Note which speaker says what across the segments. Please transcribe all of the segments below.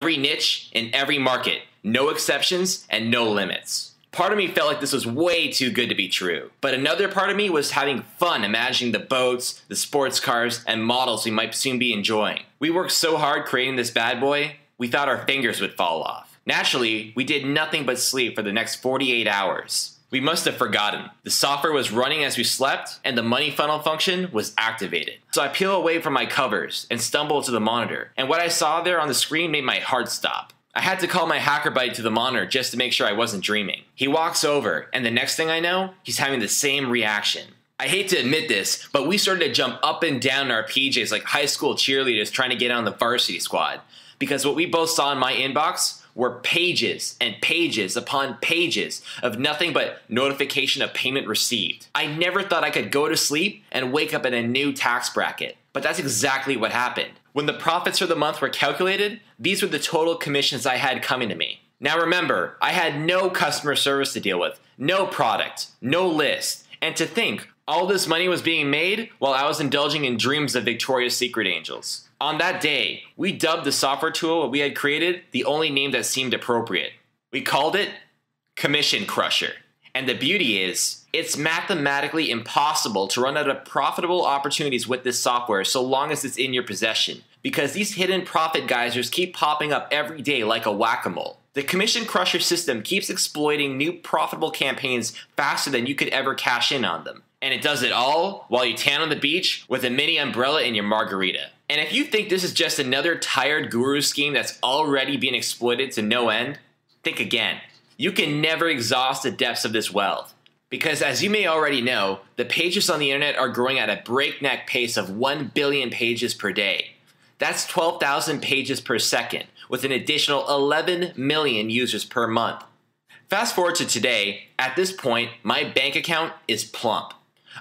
Speaker 1: Every niche in every market, no exceptions and no limits. Part of me felt like this was way too good to be true, but another part of me was having fun imagining the boats, the sports cars, and models we might soon be enjoying. We worked so hard creating this bad boy, we thought our fingers would fall off. Naturally, we did nothing but sleep for the next 48 hours. We must have forgotten. The software was running as we slept, and the money funnel function was activated. So I peel away from my covers and stumble to the monitor, and what I saw there on the screen made my heart stop. I had to call my hacker buddy to the monitor just to make sure I wasn't dreaming. He walks over, and the next thing I know, he's having the same reaction. I hate to admit this, but we started to jump up and down in our PJs like high school cheerleaders trying to get on the varsity squad. Because what we both saw in my inbox were pages and pages upon pages of nothing but notification of payment received. I never thought I could go to sleep and wake up in a new tax bracket, but that's exactly what happened. When the profits for the month were calculated, these were the total commissions I had coming to me. Now remember, I had no customer service to deal with, no product, no list, and to think all this money was being made while I was indulging in dreams of Victoria's Secret angels. On that day, we dubbed the software tool we had created the only name that seemed appropriate. We called it Commission Crusher. And the beauty is, it's mathematically impossible to run out of profitable opportunities with this software so long as it's in your possession, because these hidden profit geysers keep popping up every day like a whack-a-mole. The Commission Crusher system keeps exploiting new profitable campaigns faster than you could ever cash in on them. And it does it all while you tan on the beach with a mini umbrella in your margarita. And if you think this is just another tired guru scheme that's already being exploited to no end, think again. You can never exhaust the depths of this wealth. Because as you may already know, the pages on the internet are growing at a breakneck pace of 1 billion pages per day. That's 12,000 pages per second, with an additional 11 million users per month. Fast forward to today, at this point, my bank account is plump.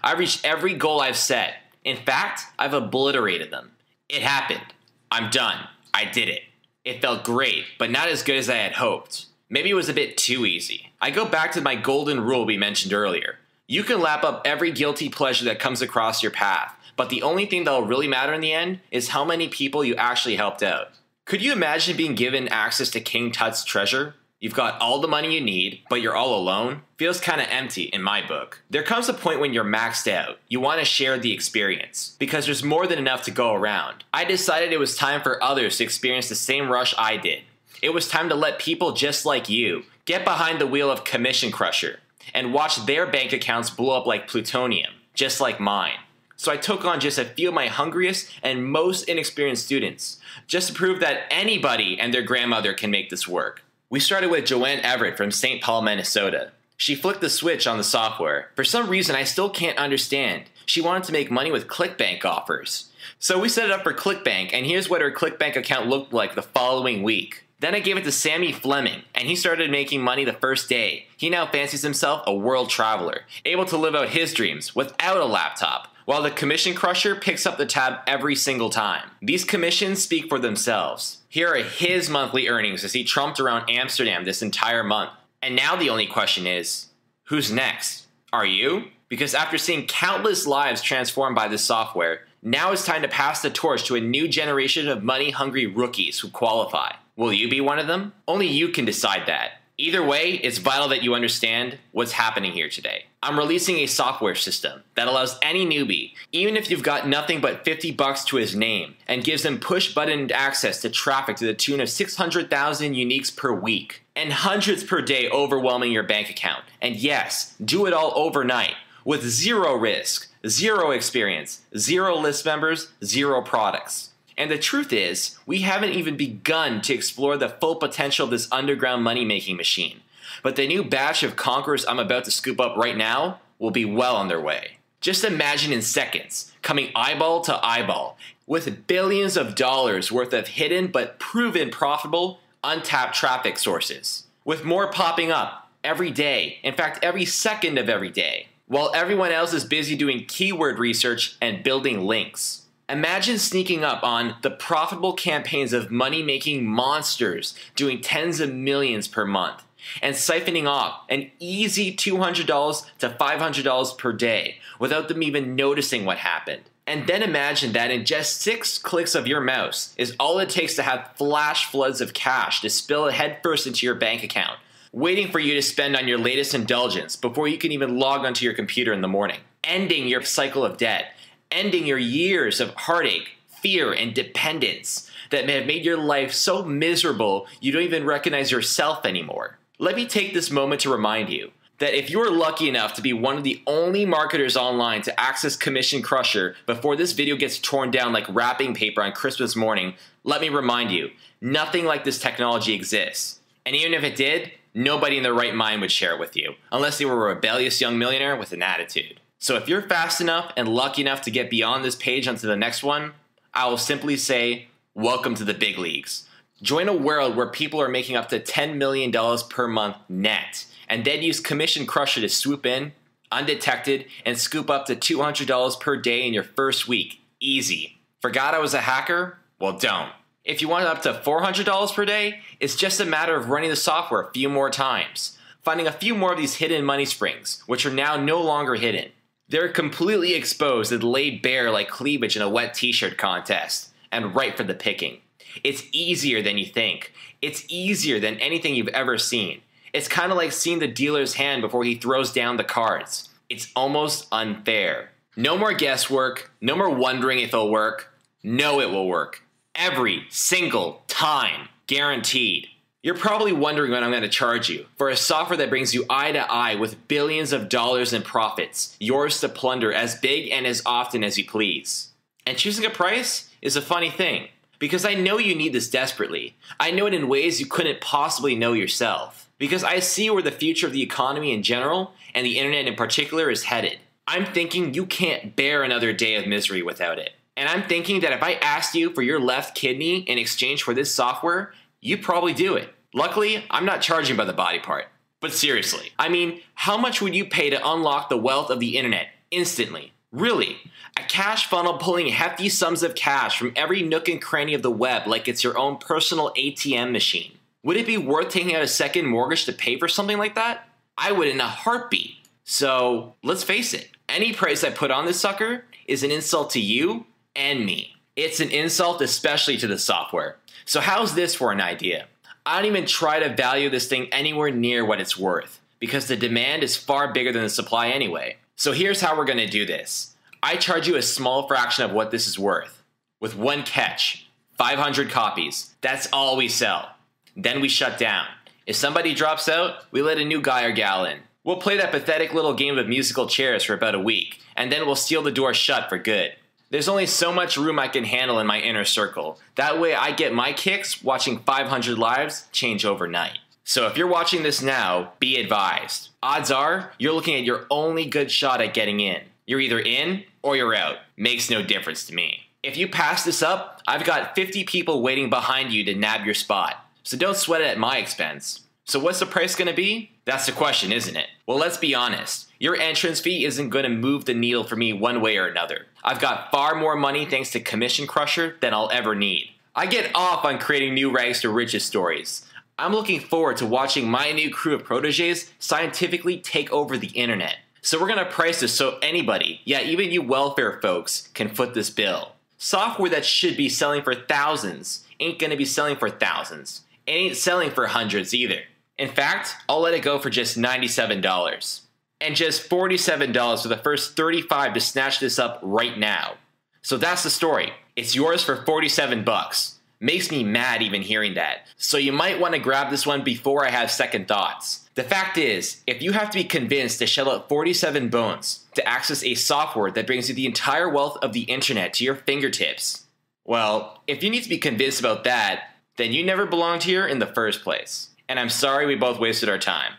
Speaker 1: I've reached every goal I've set. In fact, I've obliterated them. It happened. I'm done. I did it. It felt great, but not as good as I had hoped. Maybe it was a bit too easy. I go back to my golden rule we mentioned earlier. You can lap up every guilty pleasure that comes across your path, but the only thing that'll really matter in the end is how many people you actually helped out. Could you imagine being given access to King Tut's treasure? You've got all the money you need, but you're all alone? Feels kinda empty in my book. There comes a point when you're maxed out. You want to share the experience, because there's more than enough to go around. I decided it was time for others to experience the same rush I did. It was time to let people just like you get behind the wheel of Commission Crusher and watch their bank accounts blow up like plutonium, just like mine. So I took on just a few of my hungriest and most inexperienced students, just to prove that anybody and their grandmother can make this work. We started with Joanne Everett from St. Paul, Minnesota. She flicked the switch on the software. For some reason I still can't understand. She wanted to make money with ClickBank offers. So we set it up for ClickBank, and here's what her ClickBank account looked like the following week. Then I gave it to Sammy Fleming, and he started making money the first day. He now fancies himself a world traveler, able to live out his dreams without a laptop, while the Commission Crusher picks up the tab every single time. These commissions speak for themselves. Here are his monthly earnings as he trumped around Amsterdam this entire month. And now the only question is, who's next? Are you? Because after seeing countless lives transformed by this software, now it's time to pass the torch to a new generation of money-hungry rookies who qualify. Will you be one of them? Only you can decide that. Either way, it's vital that you understand what's happening here today. I'm releasing a software system that allows any newbie, even if you've got nothing but $50 to his name, and gives them push-button access to traffic to the tune of 600,000 uniques per week, and hundreds per day overwhelming your bank account. And yes, do it all overnight, with zero risk, zero experience, zero list members, zero products. And the truth is, we haven't even begun to explore the full potential of this underground money-making machine. But the new batch of conquerors I'm about to scoop up right now will be well on their way. Just imagine in seconds, coming eyeball to eyeball, with billions of dollars worth of hidden but proven profitable, untapped traffic sources. With more popping up every day, in fact every second of every day, while everyone else is busy doing keyword research and building links. Imagine sneaking up on the profitable campaigns of money-making monsters doing tens of millions per month and siphoning off an easy $200 to $500 per day without them even noticing what happened. And then imagine that in just 6 clicks of your mouse is all it takes to have flash floods of cash to spill headfirst into your bank account, waiting for you to spend on your latest indulgence before you can even log onto your computer in the morning, ending your cycle of debt, ending your years of heartache, fear, and dependence that may have made your life so miserable you don't even recognize yourself anymore. Let me take this moment to remind you that if you are lucky enough to be one of the only marketers online to access Commission Crusher before this video gets torn down like wrapping paper on Christmas morning, let me remind you, nothing like this technology exists. And even if it did, nobody in their right mind would share it with you, unless they were a rebellious young millionaire with an attitude. So if you're fast enough and lucky enough to get beyond this page onto the next one, I will simply say, welcome to the big leagues. Join a world where people are making up to $10 million per month net, and then use Commission Crusher to swoop in, undetected, and scoop up to $200 per day in your first week. Easy. Forgot I was a hacker? Well, don't. If you want up to $400 per day, it's just a matter of running the software a few more times, finding a few more of these hidden money springs, which are now no longer hidden. They're completely exposed and laid bare like cleavage in a wet t-shirt contest, and ripe for the picking. It's easier than you think. It's easier than anything you've ever seen. It's kind of like seeing the dealer's hand before he throws down the cards. It's almost unfair. No more guesswork, no more wondering if it'll work. No, it will work. Every single time. Guaranteed. You're probably wondering what I'm going to charge you for a software that brings you eye to eye with billions of dollars in profits, yours to plunder as big and as often as you please. And choosing a price is a funny thing, because I know you need this desperately. I know it in ways you couldn't possibly know yourself. Because I see where the future of the economy in general, and the internet in particular, is headed. I'm thinking you can't bear another day of misery without it. And I'm thinking that if I asked you for your left kidney in exchange for this software, you'd probably do it. Luckily, I'm not charging by the body part. But seriously, I mean, how much would you pay to unlock the wealth of the internet instantly? Really? A cash funnel pulling hefty sums of cash from every nook and cranny of the web like it's your own personal ATM machine. Would it be worth taking out a second mortgage to pay for something like that? I would in a heartbeat. So let's face it, any price I put on this sucker is an insult to you and me. It's an insult especially to the software. So how's this for an idea? I don't even try to value this thing anywhere near what it's worth, because the demand is far bigger than the supply anyway. So here's how we're going to do this. I charge you a small fraction of what this is worth, with one catch: 500 copies. That's all we sell. Then we shut down. If somebody drops out, we let a new guy or gal in. We'll play that pathetic little game of musical chairs for about a week, and then we'll seal the door shut for good. There's only so much room I can handle in my inner circle. That way I get my kicks watching 500 lives change overnight. So if you're watching this now, be advised. Odds are, you're looking at your only good shot at getting in. You're either in or you're out. Makes no difference to me. If you pass this up, I've got 50 people waiting behind you to nab your spot. So don't sweat it at my expense. So what's the price going to be? That's the question, isn't it? Well, let's be honest. Your entrance fee isn't going to move the needle for me one way or another. I've got far more money thanks to Commission Crusher than I'll ever need. I get off on creating new rags to riches stories. I'm looking forward to watching my new crew of proteges scientifically take over the internet. So we're going to price this so anybody, yeah, even you welfare folks, can foot this bill. Software that should be selling for thousands ain't going to be selling for thousands. It ain't selling for hundreds either. In fact, I'll let it go for just $97. And just $47 for the first 35 to snatch this up right now. So that's the story. It's yours for 47 bucks. Makes me mad even hearing that. So you might want to grab this one before I have second thoughts. The fact is, if you have to be convinced to shell out 47 bones to access a software that brings you the entire wealth of the internet to your fingertips, well, if you need to be convinced about that, then you never belonged here in the first place. And I'm sorry we both wasted our time.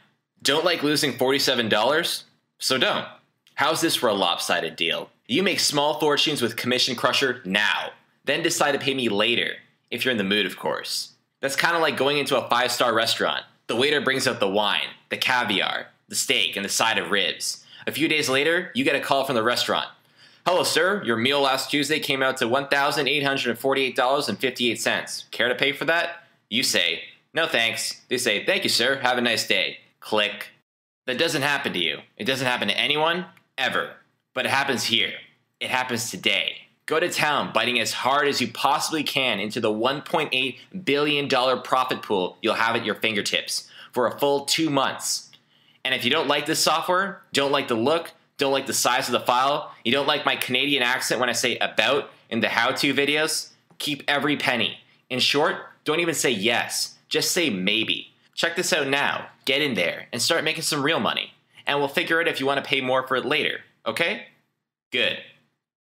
Speaker 1: Don't like losing $47? So don't. How's this for a lopsided deal? You make small fortunes with Commission Crusher now, then decide to pay me later, if you're in the mood, of course. That's kind of like going into a 5-star restaurant. The waiter brings out the wine, the caviar, the steak, and the side of ribs. A few days later, you get a call from the restaurant. Hello, sir. Your meal last Tuesday came out to $1,848.58. Care to pay for that? You say, no thanks. They say, thank you, sir. Have a nice day. Click. That doesn't happen to you. It doesn't happen to anyone, ever. But it happens here. It happens today. Go to town, biting as hard as you possibly can into the $1.8 billion profit pool you'll have at your fingertips for a full 2 months. And if you don't like this software, don't like the look, don't like the size of the file, you don't like my Canadian accent when I say about in the how-to videos, keep every penny. In short, don't even say yes, just say maybe. Check this out now, get in there, and start making some real money. And we'll figure out if you want to pay more for it later, okay? Good.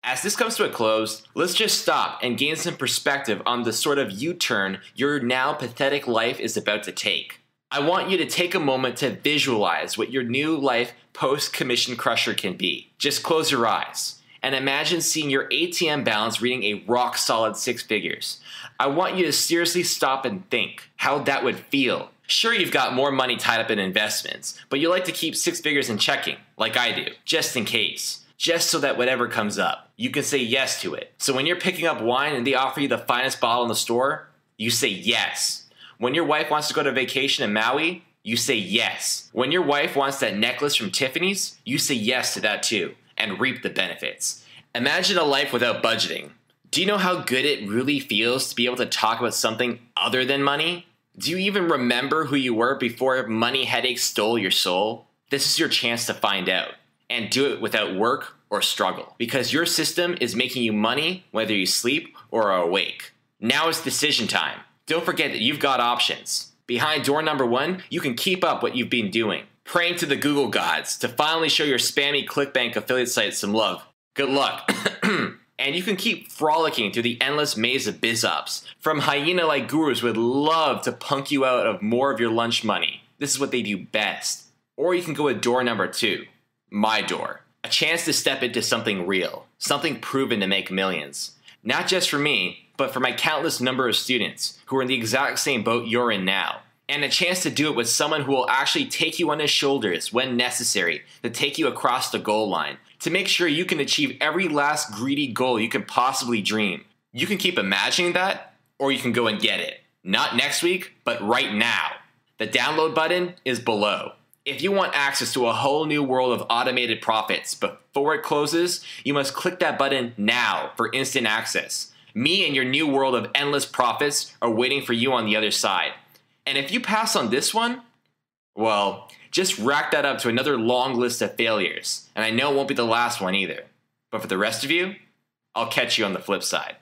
Speaker 1: As this comes to a close, let's just stop and gain some perspective on the sort of U-turn your now pathetic life is about to take. I want you to take a moment to visualize what your new life post-commission crusher can be. Just close your eyes and imagine seeing your ATM balance reading a rock-solid 6 figures. I want you to seriously stop and think how that would feel. Sure, you've got more money tied up in investments, but you like to keep 6 figures in checking, like I do, just in case. Just so that whatever comes up, you can say yes to it. So when you're picking up wine and they offer you the finest bottle in the store, you say yes. When your wife wants to go to vacation in Maui, you say yes. When your wife wants that necklace from Tiffany's, you say yes to that too, and reap the benefits. Imagine a life without budgeting. Do you know how good it really feels to be able to talk about something other than money? Do you even remember who you were before money headaches stole your soul? This is your chance to find out. And do it without work or struggle. Because your system is making you money whether you sleep or are awake. Now is decision time. Don't forget that you've got options. Behind door number 1, you can keep up what you've been doing. Praying to the Google gods to finally show your spammy ClickBank affiliate site some love. Good luck. And you can keep frolicking through the endless maze of biz ops. From hyena-like gurus who would love to punk you out of more of your lunch money. This is what they do best. Or you can go with door number 2. My door. A chance to step into something real, something proven to make millions. Not just for me, but for my countless number of students who are in the exact same boat you're in now. And a chance to do it with someone who will actually take you on his shoulders when necessary to take you across the goal line, to make sure you can achieve every last greedy goal you can possibly dream. You can keep imagining that, or you can go and get it. Not next week, but right now. The download button is below. If you want access to a whole new world of automated profits before it closes, you must click that button now for instant access. Me and your new world of endless profits are waiting for you on the other side. And if you pass on this one, well, just rack that up to another long list of failures. And I know it won't be the last one either. But for the rest of you, I'll catch you on the flip side.